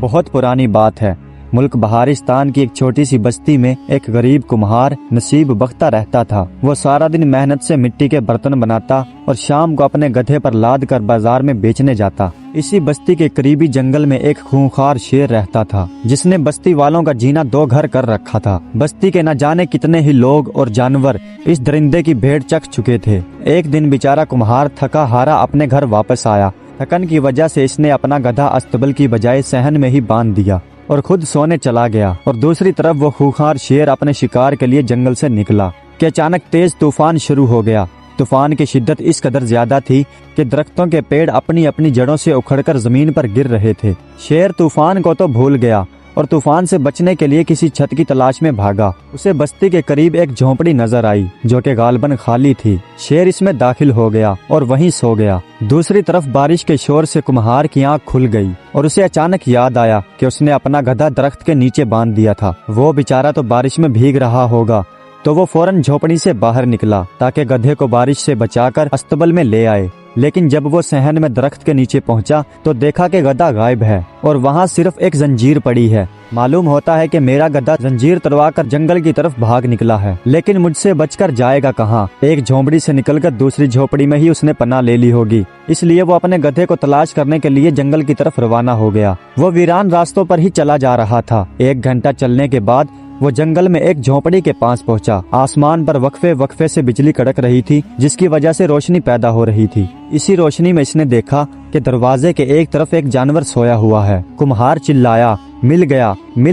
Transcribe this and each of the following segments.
بہت پرانی بات ہے۔ ملک بہارستان کی ایک چھوٹی سی بستی میں ایک غریب کمہار نصیب بختہ رہتا تھا۔ وہ سارا دن محنت سے مٹی کے برتن بناتا اور شام کو اپنے گدھے پر لاد کر بازار میں بیچنے جاتا۔ اسی بستی کے قریبی جنگل میں ایک خونخوار شیر رہتا تھا جس نے بستی والوں کا جینا دو گھر کر رکھا تھا۔ بستی کے نہ جانے کتنے ہی لوگ اور جانور اس درندے کی بھیڑ چکھ چکے تھے۔ ایک دن بیچارہ کمہار تھکا ہارا اپنے گھر واپس آیا۔ تھکن کی وجہ سے اس نے اپنا گدھا استبل کی بجائے صحن میں ہی باندھ دیا اور خود سونے چلا گیا، اور دوسری طرف وہ خونخوار شیر اپنے شکار کے لیے جنگل سے نکلا کہ اچانک تیز طوفان شروع ہو گیا۔ طوفان کی شدت اس قدر زیادہ تھی کہ درختوں کے پیڑ اپنی اپنی جڑوں سے اکھڑ کر زمین پر گر رہے تھے۔ شیر طوفان کو تو بھول گیا اور طوفان سے بچنے کے لیے کسی چھت کی تلاش میں بھاگا۔ اسے بستی کے قریب ایک جھونپڑی نظر آئی جو کہ غالباً خالی تھی۔ شیر اس میں داخل ہو گیا اور وہیں سو گیا۔ دوسری طرف بارش کے شور سے کمہار کی آنکھ کھل گئی اور اسے اچانک یاد آیا کہ اس نے اپنا گدھا درخت کے نیچے باندھ دیا تھا۔ وہ بیچارہ تو بارش میں بھیگ رہا ہوگا، تو وہ فوراً جھونپڑی سے باہر نکلا تاکہ گدھے کو بارش سے بچا کر استبل میں لے آئے۔ لیکن جب وہ صحن میں درخت کے نیچے پہنچا تو دیکھا کہ گدھا غائب ہے اور وہاں صرف ایک زنجیر پڑی ہے۔ معلوم ہوتا ہے کہ میرا گدھا زنجیر تڑوا کر جنگل کی طرف بھاگ نکلا ہے، لیکن مجھ سے بچ کر جائے گا کہاں؟ ایک جھونپڑی سے نکل کر دوسری جھونپڑی میں ہی اس نے پناہ لے لی ہوگی، اس لیے وہ اپنے گدھے کو تلاش کرنے کے لیے جنگل کی طرف روانہ ہو گیا۔ وہ ویران راستوں پر ہی چلا جا رہا تھا۔ 1 گھنٹہ چلنے کے بعد وہ جنگل میں ایک جھونپڑی کے پاس پہنچا۔ آسمان پر وقفے وقفے سے بجلی کڑک رہی تھی جس کی وجہ سے روشنی پیدا ہو رہی تھی۔ اسی روشنی میں اس نے دیکھا کہ دروازے کے ایک طرف ایک جانور سویا ہوا ہے۔ کمہار چلایا، مل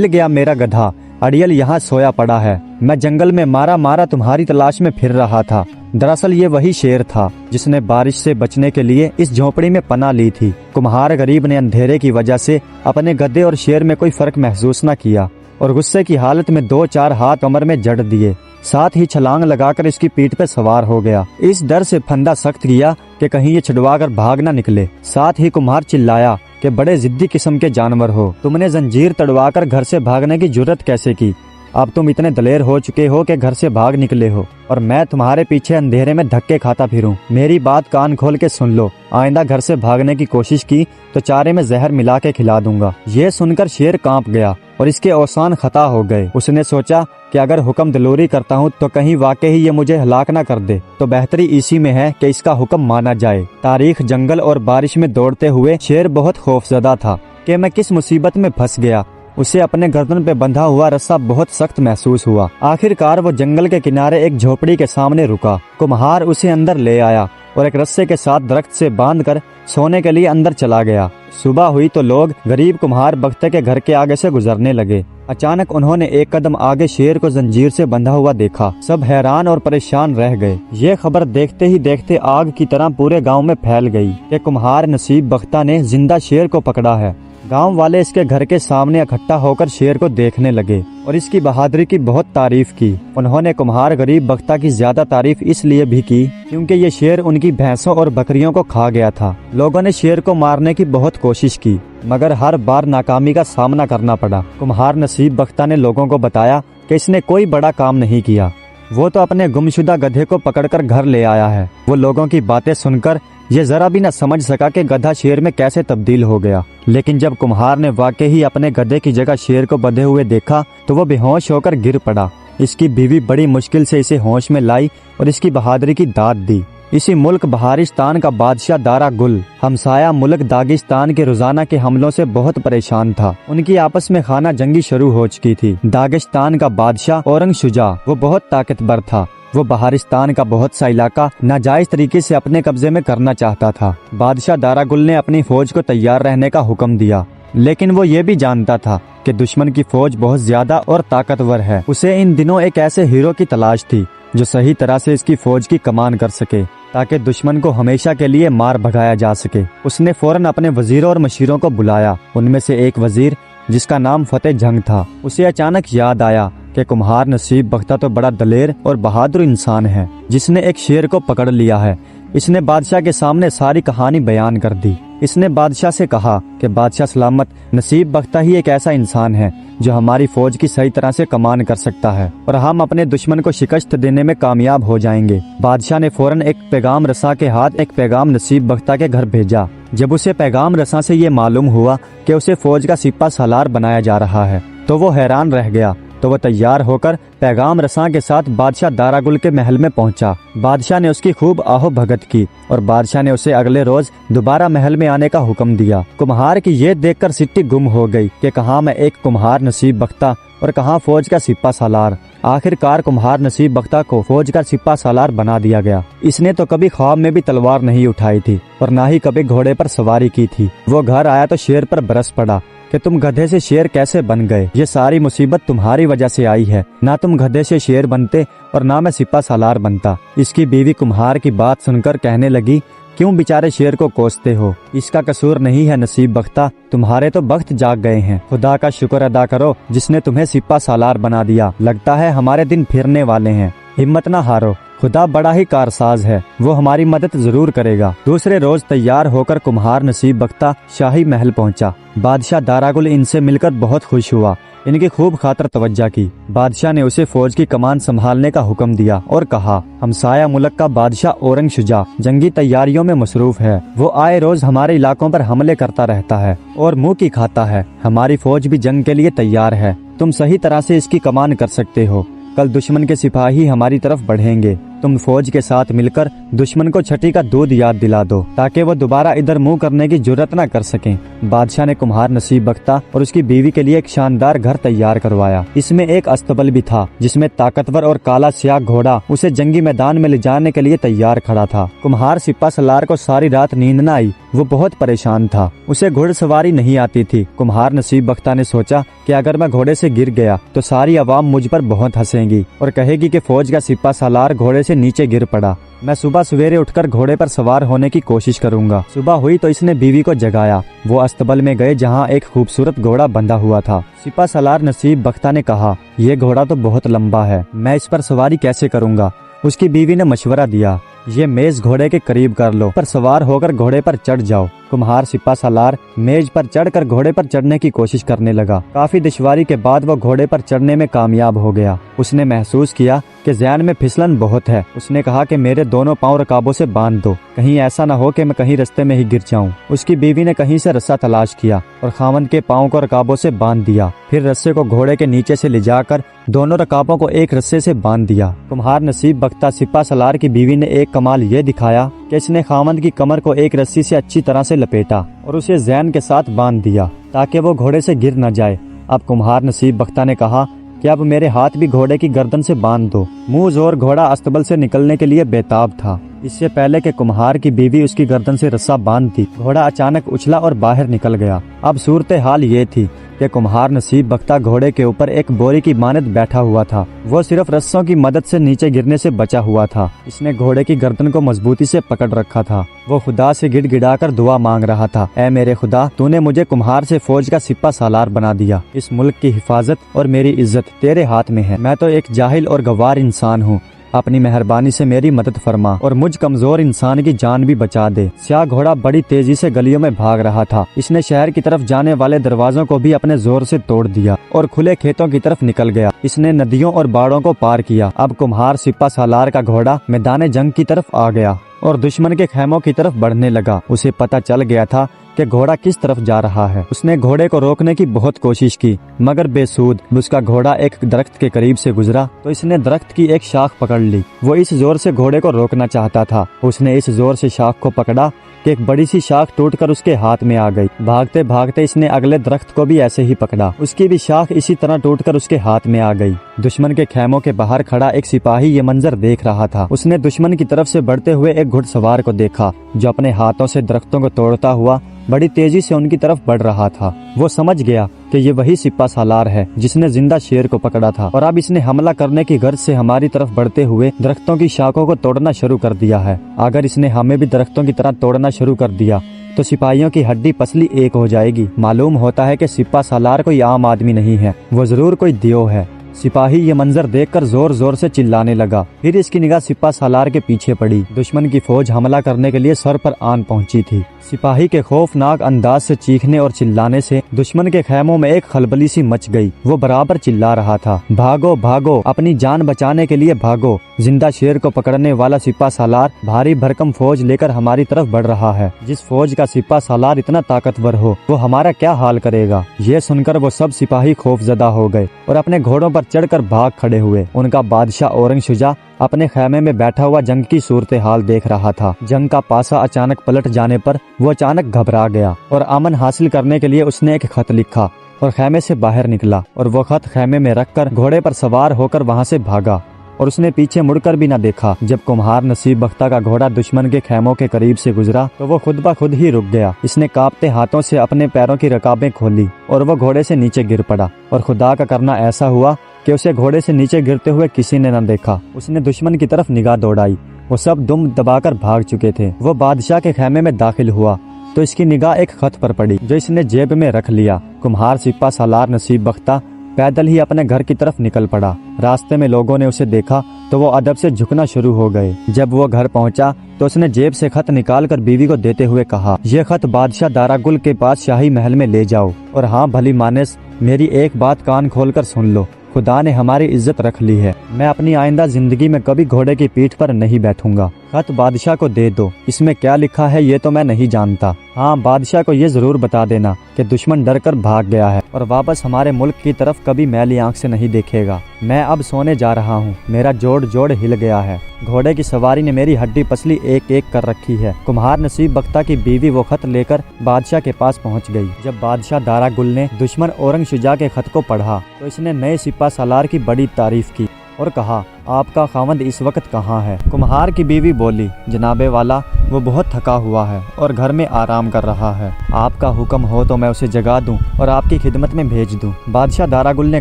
گیا میرا گدھا، اڑیل یہاں سویا پڑا ہے۔ میں جنگل میں مارا مارا تمہاری تلاش میں پھر رہا تھا۔ دراصل یہ وہی شیر تھا جس نے بارش سے بچنے کے لیے اس جھونپڑی میں پناہ لی تھی۔ کمہار غریب نے اندھیرے کی وجہ سے اپنے گدھے اور شیر میں کوئی فرق محسوس نہ کیا اور غصے کی حالت میں 2-4 ہاتھ کمر میں جڑ دیے، ساتھ ہی چھلانگ لگا کر اس کی پیٹھ پہ سوار ہو گیا۔ اس ڈر سے پھندا سخت کیا کہ کہیں یہ چھڑوا کر بھاگ نہ نکلے۔ ساتھ ہی کمہار چلایا کہ بڑے ضدی قسم کے جانور ہو، تم نے زنجیر تڑوا کر گھر سے بھاگنے کی جرت کیسے کی؟ اب تم اتنے دلیر ہو چکے ہو کہ گھر سے بھاگ نکلے ہو اور میں تمہارے پیچھے اندھیرے میں دھکے کھاتا پھروں۔ میری بات کان کھول کے سن لو، آئندہ گھر سے بھاگنے کی کوشش کی تو چارے میں زہر ملا کے کھلا دوں گا۔ یہ سن کر شیر کانپ گیا اور اس کے اوسان خطا ہو گئے۔ اس نے سوچا کہ اگر حکم دلوری کرتا ہوں تو کہیں واقعی یہ مجھے ہلاک نہ کر دے، تو بہتری اسی میں ہے کہ اس کا حکم مانا جائے۔ تاریخ جنگل اور بارش میں دوڑتے ہوئے شیر بہت خوفزدہ تھا کہ میں کس مصیبت میں پھنس گیا۔ اسے اپنے گردن پہ بندھا ہوا رسا بہت سخت محسوس ہوا۔ آخر کار وہ جنگل کے کنارے ایک جھونپڑی کے سامنے رکا۔ کمہار اسے اندر لے آیا اور ایک رسے کے ساتھ درخت سے باندھ کر سونے کے لیے اندر چلا گیا۔ صبح ہوئی تو لوگ غریب کمہار بختہ کے گھر کے آگے سے گزرنے لگے۔ اچانک انہوں نے ایک قدم آگے شیر کو زنجیر سے بندھا ہوا دیکھا۔ سب حیران اور پریشان رہ گئے۔ یہ خبر دیکھتے ہی دیکھتے آگ کی طرح پورے گاؤں میں پھیل گئی کہ کمہار نصیب بختہ نے زندہ شیر کو پکڑا ہے۔ گاؤں والے اس کے گھر کے سامنے اکٹھا ہو کر شیر کو دیکھنے لگے اور اس کی بہادری کی بہت تعریف کی۔ انہوں نے کمہار غریب بختہ کی زیادہ تعریف اس لیے بھی کی کیونکہ یہ شیر ان کی بھینسوں اور بکریوں کو کھا گیا تھا۔ لوگوں نے شیر کو مارنے کی بہت کوشش کی مگر ہر بار ناکامی کا سامنا کرنا پڑا۔ کمہار نصیب بختہ نے لوگوں کو بتایا کہ اس نے کوئی بڑا کام نہیں کیا، وہ تو اپنے گمشدہ گدھے کو پکڑ کر گھر لے آیا ہے۔ وہ لوگوں کی باتیں سن کر یہ ذرا بھی نہ سمجھ سکا کہ گدھا شیر میں کیسے تبدیل ہو گیا، لیکن جب کمہار نے واقعی اپنے گدھے کی جگہ شیر کو بدھے ہوئے دیکھا تو وہ بے ہوش ہو کر گر پڑا۔ اس کی بیوی بڑی مشکل سے اسے ہوش میں لائی اور اس کی بہادری کی داد دی۔ اسی ملک بہارستان کا بادشاہ دارا گل ہمسایہ ملک داغستان کے روزانہ کے حملوں سے بہت پریشان تھا۔ ان کی آپس میں خانہ جنگی شروع ہو چکی تھی۔ داغستان کا بادشاہ اورنگ شجاع وہ بہت طاقتور تھا۔ وہ بہارستان کا بہت سا علاقہ ناجائز طریقے سے اپنے قبضے میں کرنا چاہتا تھا۔ بادشاہ دارا گل نے اپنی فوج کو تیار رہنے کا حکم دیا، لیکن وہ یہ بھی جانتا تھا کہ دشمن کی فوج بہت زیادہ اور طاقتور ہے۔ اسے ان دنوں ایک ایسے ہیرو کی تلاش تھی جو صحیح طرح سے اس کی فوج کی کمان کر سکے تاکہ دشمن کو ہمیشہ کے لیے مار بھگایا جا سکے۔ اس نے فوراً اپنے وزیروں اور مشیروں کو بلایا۔ ان میں سے ایک وزیر جس کا نام فتح جنگ تھا، اسے اچانک یاد آیا کہ کمہار نصیب بختہ تو بڑا دلیر اور بہادر انسان ہے جس نے ایک شیر کو پکڑ لیا ہے۔ اس نے بادشاہ کے سامنے ساری کہانی بیان کر دی۔ اس نے بادشاہ سے کہا کہ بادشاہ سلامت، نصیب بختہ ہی ایک ایسا انسان ہے جو ہماری فوج کی صحیح طرح سے کمان کر سکتا ہے اور ہم اپنے دشمن کو شکست دینے میں کامیاب ہو جائیں گے۔ بادشاہ نے فوراً ایک پیغام رساں کے ہاتھ ایک پیغام نصیب بختہ کے گھر بھیجا जब उसे पैगाम रसां से ये मालूम हुआ कि उसे फौज का सिपा सालार बनाया जा रहा है तो वो हैरान रह गया। तो वो तैयार होकर पैगाम रसां के साथ बादशाह दारागुल के महल में पहुंचा। बादशाह ने उसकी खूब आहो भगत की और बादशाह ने उसे अगले रोज दोबारा महल में आने का हुक्म दिया। कुम्हार की ये देखकर सिट्टी गुम हो गई कि कहाँ मैं एक कुम्हार नसीब बख्ता और कहाँ फौज का सिपा सालार। आखिरकार कुम्हार नसीब बख्ता को फौज का सिपा सालार बना दिया गया। इसने तो कभी ख्वाब में भी तलवार नहीं उठाई थी और ना ही कभी घोड़े पर सवारी की थी। वो घर आया तो शेर पर बरस पड़ा कि तुम गधे से शेर कैसे बन गए, ये सारी मुसीबत तुम्हारी वजह से आई है। ना तुम गधे से शेर बनते और ना मैं सिपा सालार बनता। इसकी बीवी कुम्हार की बात सुनकर कहने लगी, क्यों बेचारे शेर को कोसते हो, इसका कसूर नहीं है नसीब बख्ता, तुम्हारे तो बख्त जाग गए हैं। खुदा का शुक्र अदा करो जिसने तुम्हें सिपा सालार बना दिया। लगता है हमारे दिन फिरने वाले हैं। हिम्मत ना हारो, खुदा बड़ा ही कारसाज है, वो हमारी मदद जरूर करेगा। दूसरे रोज तैयार होकर कुम्हार नसीब बख्ता शाही महल पहुंचा। बादशाह दारागुल इनसे मिलकर बहुत खुश हुआ, इनकी खूब खातर तवज्जा की। बादशाह ने उसे फौज की कमान संभालने का हुक्म दिया और कहा, हमसाया मुल्क का बादशाह औरंग शुजा जंगी तैयारियों में मसरूफ है। वो आए रोज हमारे इलाकों पर हमले करता रहता है और मुंह की खाता है। हमारी फौज भी जंग के लिए तैयार है, तुम सही तरह से इसकी कमान कर सकते हो। कल दुश्मन के सिपाही हमारी तरफ बढ़ेंगे, तुम फौज के साथ मिलकर दुश्मन को छठी का दूध याद दिला दो ताकि वो दोबारा इधर मुंह करने की जुर्रत न कर सकें। बादशाह ने कुम्हार नसीब बख्ता और उसकी बीवी के लिए एक शानदार घर तैयार करवाया। इसमें एक अस्तबल भी था जिसमें ताकतवर और काला स्याह घोड़ा उसे जंगी मैदान में ले जाने के लिए तैयार खड़ा था। कुम्हार सिपा सलार को सारी रात नींद न आई, वो बहुत परेशान था, उसे घुड़सवारी नहीं आती थी। कुम्हार नसीब बख्ता ने सोचा कि अगर मैं घोड़े से गिर गया तो सारी आवाम मुझ पर बहुत हंसेगी और कहेगी कि फौज का सिपा सालार घोड़े से नीचे गिर पड़ा। मैं सुबह सवेरे उठकर घोड़े पर सवार होने की कोशिश करूंगा। सुबह हुई तो इसने बीवी को जगाया। वो अस्तबल में गए जहां एक खूबसूरत घोड़ा बंधा हुआ था। सिपा सालार नसीब बख्ता ने कहा, ये घोड़ा तो बहुत लंबा है, मैं इस पर सवारी कैसे करूंगा। उसकी बीवी ने मशवरा दिया, ये मेज घोड़े के करीब कर लो, पर सवार होकर घोड़े पर चढ़ जाओ। कुम्हार सिपा सालार मेज पर चढ़कर घोड़े पर चढ़ने की कोशिश करने लगा। काफी दुश्वारी के बाद वो घोड़े पर चढ़ने में कामयाब हो गया। उसने महसूस किया कि ज़हन में फिसलन बहुत है। उसने कहा कि मेरे दोनों पांव रकाबों से बांध दो, कहीं ऐसा न हो कि मैं कहीं रास्ते में ही गिर जाऊं। उसकी बीवी ने कहीं से रस्सा तलाश किया और खामन के पांव को रकाबों से बांध दिया। फिर रस्से को घोड़े के नीचे से ले जाकर दोनों रकाबों को एक रस्से से बांध दिया। कुम्हार नसीब बख्ता सिपा सालार की बीवी ने एक कमाल ये दिखाया कि इसने खामन की कमर को एक रस्सी से अच्छी तरह से लपेटा और उसे ज़हन के साथ बांध दिया ताकि वो घोड़े से गिर न जाए। अब कुम्हार नसीब बख्ता ने कहा कि अब मेरे हाथ भी घोड़े की गर्दन से बांध दो। मुंह जोर घोड़ा अस्तबल से निकलने के लिए बेताब था। इससे पहले कि कुम्हार की बीवी उसकी गर्दन से रस्सा बांध दी, घोड़ा अचानक उछला और बाहर निकल गया। अब सूरत हाल ये थी कि कुम्हार नसीब बख्ता घोड़े के ऊपर एक बोरी की मानद बैठा हुआ था। वो सिर्फ रस्सों की मदद से नीचे गिरने से बचा हुआ था। इसने घोड़े की गर्दन को मजबूती से पकड़ रखा था। वो खुदा से गिड़गिड़ाकर दुआ मांग रहा था, ऐ मेरे खुदा, तूने मुझे कुम्हार से फौज का सिपा सालार बना दिया। इस मुल्क की हिफाजत और मेरी इज्जत तेरे हाथ में है। मैं तो एक जाहिल और गवार इंसान हूँ, अपनी मेहरबानी से मेरी मदद फरमा और मुझ कमजोर इंसान की जान भी बचा दे। स्याह घोड़ा बड़ी तेजी से गलियों में भाग रहा था। इसने शहर की तरफ जाने वाले दरवाजों को भी अपने जोर से तोड़ दिया और खुले खेतों की तरफ निकल गया। इसने नदियों और बाड़ों को पार किया। अब कुम्हार सिपा सालार का घोड़ा मैदान जंग की तरफ आ गया और दुश्मन के खेमों की तरफ बढ़ने लगा। उसे पता चल गया था कि घोड़ा किस तरफ जा रहा है। उसने घोड़े को रोकने की बहुत कोशिश की मगर बेसूद। उसका घोड़ा एक दरख्त के करीब से गुजरा तो इसने दरख्त की एक शाख पकड़ ली। वो इस जोर से घोड़े को रोकना चाहता था। उसने इस जोर से शाख को पकड़ा कि एक बड़ी सी शाख टूटकर उसके हाथ में आ गई। भागते भागते इसने अगले दरख्त को भी ऐसे ही पकड़ा। उसकी भी शाख इसी तरह टूटकर उसके हाथ में आ गई। दुश्मन के खेमों के बाहर खड़ा एक सिपाही ये मंजर देख रहा था। उसने दुश्मन की तरफ से बढ़ते हुए एक घुड़सवार को देखा जो अपने हाथों से दरख्तों को तोड़ता हुआ बड़ी तेजी से उनकी तरफ बढ़ रहा था। वो समझ गया कि ये वही सिपा सालार है जिसने जिंदा शेर को पकड़ा था और अब इसने हमला करने की गर्ज से हमारी तरफ बढ़ते हुए दरख्तों की शाखों को तोड़ना शुरू कर दिया है। अगर इसने हमें भी दरख्तों की तरह तोड़ना शुरू कर दिया तो सिपाहियों की हड्डी पसली एक हो जाएगी। मालूम होता है कि सिपा सालार कोई आम आदमी नहीं है, वो जरूर कोई दियो है। सिपाही ये मंजर देखकर जोर जोर से चिल्लाने लगा। फिर इसकी निगाह सिपा सालार के पीछे पड़ी। दुश्मन की फौज हमला करने के लिए सर पर आन पहुंची थी। सिपाही के खौफनाक अंदाज से चीखने और चिल्लाने से दुश्मन के खेमों में एक खलबली सी मच गई। वो बराबर चिल्ला रहा था, भागो भागो, अपनी जान बचाने के लिए भागो, जिंदा शेर को पकड़ने वाला सिपा सालार भारी भरकम फौज लेकर हमारी तरफ बढ़ रहा है। जिस फौज का सिपा सालार इतना ताकतवर हो वो हमारा क्या हाल करेगा। ये सुनकर वो सब सिपाही खौफजदा हो गए और अपने घोड़ों पर चढ़कर भाग खड़े हुए। उनका बादशाह औरंग शुजा अपने खैमे में बैठा हुआ जंग की सूरत हाल देख रहा था। जंग का पासा अचानक पलट जाने पर वो अचानक घबरा गया और अमन हासिल करने के लिए उसने एक खत लिखा और खैमे से बाहर निकला और वो खत खैमे में रखकर घोड़े पर सवार होकर वहां से भागा और उसने पीछे मुड़कर भी न देखा। जब कुम्हार नसीब बख्ता का घोड़ा दुश्मन के खेमों के करीब से गुजरा तो वो खुद ब खुद ही रुक गया। इसने कांपते हाथों से अपने पैरों की रकाबें खोली और वो घोड़े से नीचे गिर पड़ा और खुदा का करना ऐसा हुआ कि उसे घोड़े से नीचे गिरते हुए किसी ने न देखा। उसने दुश्मन की तरफ निगाह दौड़ाई, वो सब दुम दबाकर भाग चुके थे। वो बादशाह के खेमे में दाखिल हुआ तो इसकी निगाह एक खत पर पड़ी जो इसने जेब में रख लिया। कुम्हार सिपा सालार नसीब बख्ता पैदल ही अपने घर की तरफ निकल पड़ा। रास्ते में लोगों ने उसे देखा तो वो अदब से झुकना शुरू हो गए। जब वो घर पहुंचा तो उसने जेब से खत निकालकर बीवी को देते हुए कहा, ये खत बादशाह दारागुल के पास शाही महल में ले जाओ और हाँ भली मानस, मेरी एक बात कान खोलकर सुन लो, खुदा ने हमारी इज्जत रख ली है। मैं अपनी आइंदा जिंदगी में कभी घोड़े की पीठ पर नहीं बैठूंगा। खत बादशाह को दे दो। इसमें क्या लिखा है ये तो मैं नहीं जानता। हाँ, बादशाह को ये जरूर बता देना कि दुश्मन डर कर भाग गया है और वापस हमारे मुल्क की तरफ कभी मैली आंख से नहीं देखेगा। मैं अब सोने जा रहा हूँ, मेरा जोड़ जोड़ हिल गया है। घोड़े की सवारी ने मेरी हड्डी पसली एक एक कर रखी है। कुम्हार नसीब बख्ता की बीवी वो खत लेकर बादशाह के पास पहुँच गई। जब बादशाह दारागुल ने दुश्मन औरंग शुजा के खत को पढ़ा तो इसने नए सिपा सालार की बड़ी तारीफ की और कहा, आपका खावंद इस वक्त कहाँ है। कुम्हार की बीवी बोली, जनाबे वाला वो बहुत थका हुआ है और घर में आराम कर रहा है। आपका हुक्म हो तो मैं उसे जगा दूं और आपकी खिदमत में भेज दूं। बादशाह दारागुल ने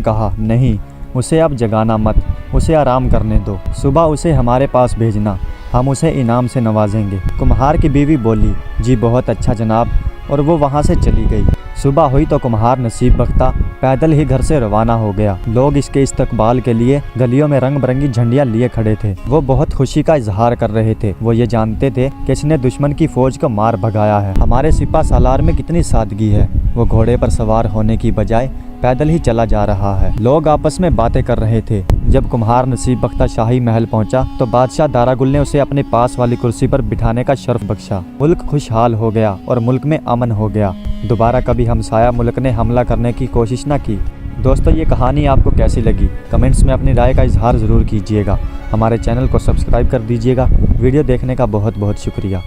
कहा, नहीं, उसे अब जगाना मत, उसे आराम करने दो। सुबह उसे हमारे पास भेजना, हम उसे इनाम से नवाजेंगे। कुम्हार की बीवी बोली, जी बहुत अच्छा जनाब, और वो वहाँ से चली गई। सुबह हुई तो कुम्हार नसीब बख्ता पैदल ही घर से रवाना हो गया। लोग इसके इस्तकबाल के लिए गलियों में रंग बिरंगी झंडियां लिए खड़े थे। वो बहुत खुशी का इजहार कर रहे थे। वो ये जानते थे कि इसने दुश्मन की फौज को मार भगाया है। हमारे सिपा सालार में कितनी सादगी है, वो घोड़े पर सवार होने की बजाय पैदल ही चला जा रहा है। लोग आपस में बातें कर रहे थे। जब कुम्हार नसीब बख्ता शाही महल पहुंचा तो बादशाह दारागुल ने उसे अपने पास वाली कुर्सी पर बिठाने का शर्फ बख्शा। मुल्क खुशहाल हो गया और मुल्क में अमन हो गया। दोबारा कभी हमसाया मुल्क ने हमला करने की कोशिश न की। दोस्तों, ये कहानी आपको कैसी लगी कमेंट्स में अपनी राय का इजहार ज़रूर कीजिएगा। हमारे चैनल को सब्सक्राइब कर दीजिएगा। वीडियो देखने का बहुत बहुत शुक्रिया।